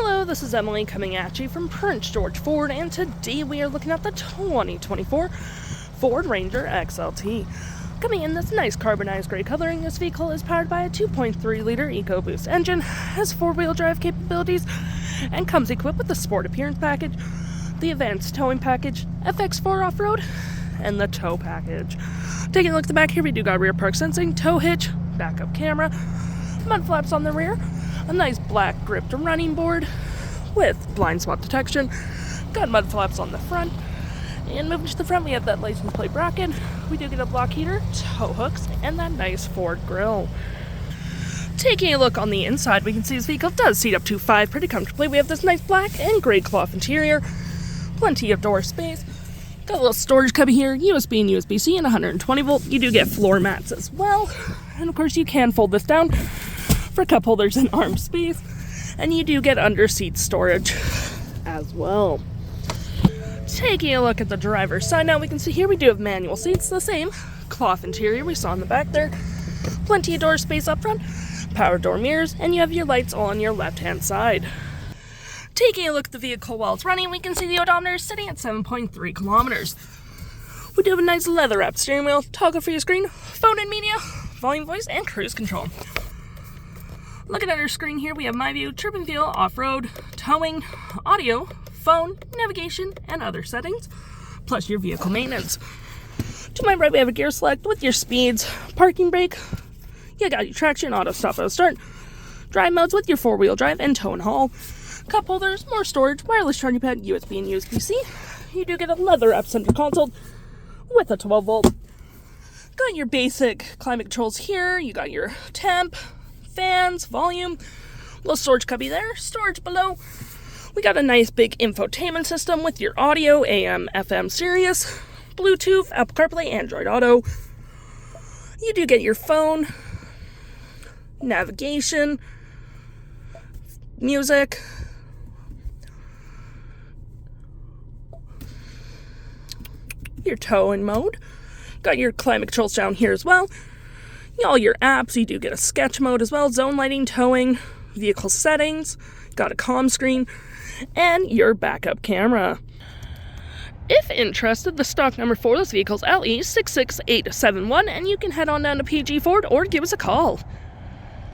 Hello, this is Emily coming at you from Prince George Ford, and today we are looking at the 2024 Ford Ranger XLT. Coming in this nice carbonized gray coloring, this vehicle is powered by a 2.3-liter EcoBoost engine, has four-wheel drive capabilities, and comes equipped with the Sport Appearance Package, the Advanced Towing Package, FX4 Off-Road, and the Tow Package. Taking a look at the back here, we do got rear park sensing, tow hitch, backup camera, mud flaps on the rear, a nice black gripped running board with blind spot detection, got mud flaps on the front, and moving to the front we have that license plate bracket, we do get a block heater, tow hooks, and that nice Ford grille. Taking a look on the inside, we can see this vehicle does seat up to 5 pretty comfortably. We have this nice black and gray cloth interior, plenty of door space, got a little storage cubby here, USB and USB-C, and 120 volt. You do get floor mats as well, and of course you can fold this down for cup holders and arm space, and you do get under seat storage as well. Taking a look at the driver's side now, we can see here we do have manual seats, the same cloth interior we saw in the back there, plenty of door space up front, power door mirrors, and you have your lights all on your left hand side. Taking a look at the vehicle while it's running, we can see the odometer is sitting at 7.3 kilometers. We do have a nice leather wrapped steering wheel, toggle for your screen, phone and media, volume, voice, and cruise control. Looking at our screen here, we have My View, Trip and Feel, Off-Road, Towing, Audio, Phone, Navigation, and other settings, plus your vehicle maintenance. To my right, we have a gear select with your speeds, parking brake, you got your traction, auto stop, auto start, drive modes with your four-wheel drive, and tow and haul, cup holders, more storage, wireless charging pad, USB and USB-C. You do get a leather-wrapped center console with a 12-volt. Got your basic climate controls here, you got your temp, fans, volume, little storage cubby there, storage below. We got a nice big infotainment system with your audio, AM, FM, Sirius, Bluetooth, Apple CarPlay, Android Auto. You do get your phone, navigation, music, your towing mode. Got your climate controls down here as well. All your apps, you do get a sketch mode as well, zone lighting, towing, vehicle settings, got a comm screen, and your backup camera. If interested, the stock number for this vehicle is LE66871, and you can head on down to PG Ford or give us a call.